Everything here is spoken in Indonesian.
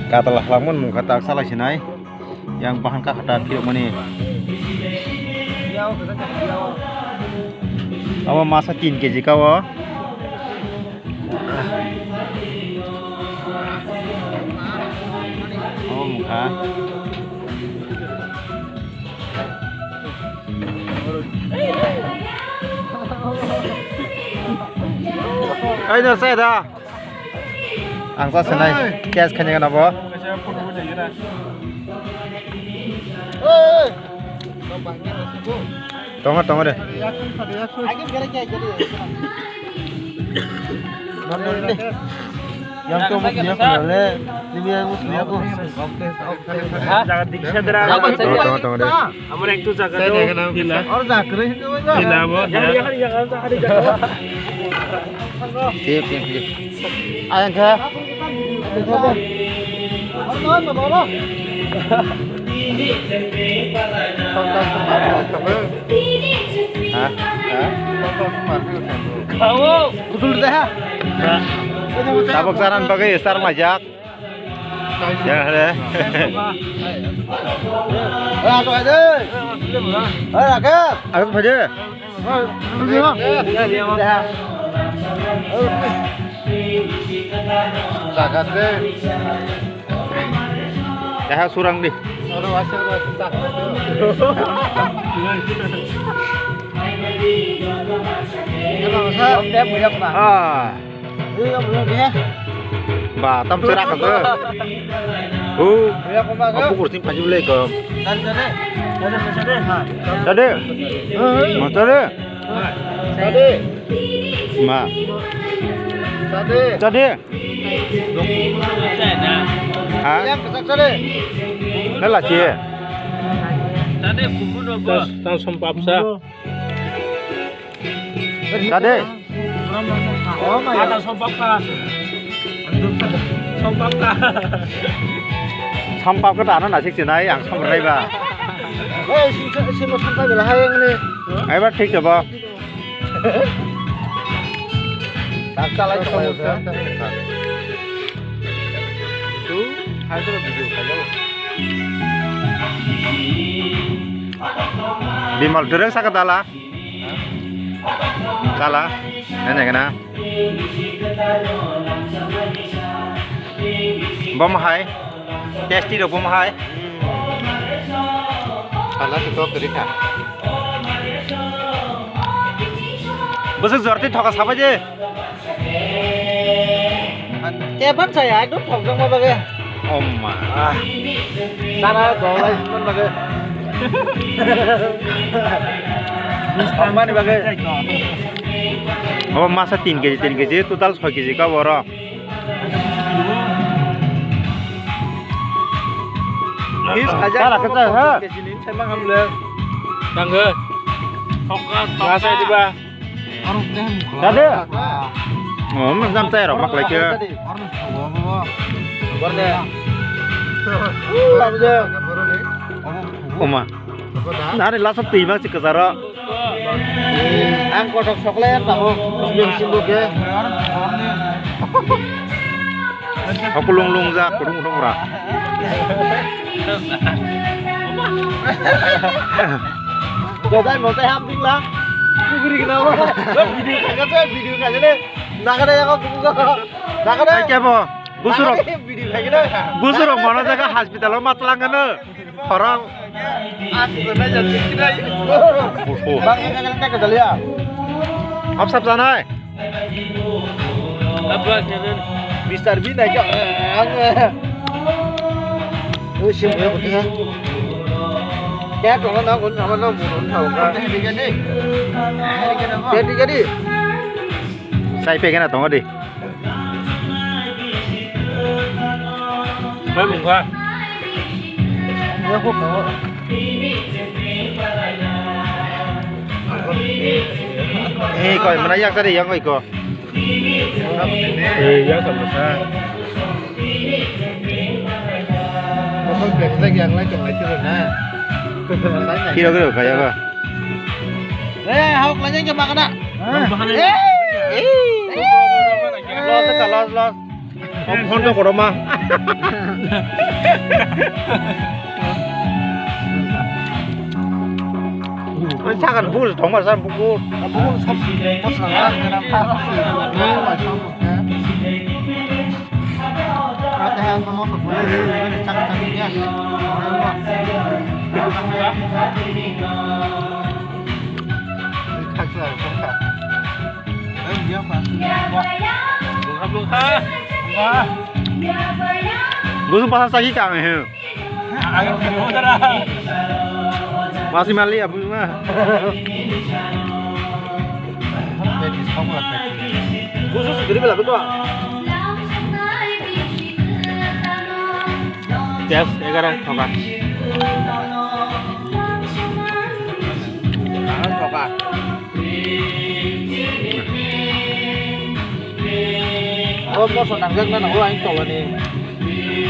Katalah lamun kata salah sinai yang bahan kata kilo mani. Awa masa 3 kg kau. Oh muka. Ayo saya dah. Angsa senai, cash kanya kan apa? Tunggu deh. Yang kamu dia boleh, dia muslim aku. Jangan dikisah Tunggu deh. Amor yang tu jaga tu. Hila. Orang zakir itu mana? Hila mo. Jangan. Siap. Ayang ke? Hah? Kamu. Betul dah. Tabok saran pakai star majak. Ya ada. Aku ada. Rakyat. Aku saja. Rakyat deh. Dah surang deh. Orang wasir tak. Ah. Batam serak ke? Aku kursi paju lagi. Tadi. Mau tadi? Ma. Tadi. Hah?นั่นล่ะเจี๋ย Tadi buku dua. Langsung papsa. Tadi. Ada sompapka. Sompapka. ทำปั๊บก็ด่านั่นน่ะชิกสินายอย่างทำอะไรบ้า Semua sampai belah yang ni. ไอ้ว่าทิกจะบ่ Tak salah cuma itu. Tu, hai tu video saja. Bimal dereng sakit dala. Dala. Nanya kena. Bom hai. Testi do bom hai. Alah tu kiri kan. Besok zorti thokas apa je? Cepat saya itu thong sama bagai. Oma. Sana golai pun bagai. Sama ni bagai. Oh masa 3 kg total 6 kg ka boro. His aja. Salah kata ha. Ke sini saya mang hamle. Tangga. Hoka rasa di bawah. Tadi. Oh, macam saya romak lagi. Borde. Baru je. Oma. Nari langsung tiba sih kesara. Ang kotak coklat tahu. Simbol ke. Aku lung za, kurung ra. Jadi mau saya hampir lah. Guri kenapa? Video kaca deh. Nak ada yang aku buka. Nak ada. Kayak apa? Busurok. Video kaca deh. Busurok mana jaga hospital matlang kan? Orang. Aku pernah jadi kita. Oh. Bang ini kan kita lihat. Apa sab sana? Apa keren? Mister Bean aja. Oh siapa yang punya? Kayak kalau nak pun sama nak pun tahu kan? Jadi. Saya pengen atau nggak deh? Baik muka. Ya kok kau? Kau mana yang tadi yang kau? Yang sama. Không việc danh yang lấy chồng lấy chưa nè. Kilo kayak apa? Học là nhanh cho bạn ạ. Los. Honda của Roma. Anh chắc hẳn vui thống mà sao vui. Kamu sắp sẵn cái làm sao sắp sửa nó phải xong một cái. Ada yang mau boleh ini cang-cangnya. Khắc rồi, không khắc. Đấy, nhiều mà. Luka luka. Wah. Musuh pasang lagi kang ya. Ayo kedua dah. Masih mali ya, Bu mah. Jadi xong là phải. Khusus jadi berapa tuh? Yes, sekarang coba. Coba. Oh, mau senang kan orang itu loh nih.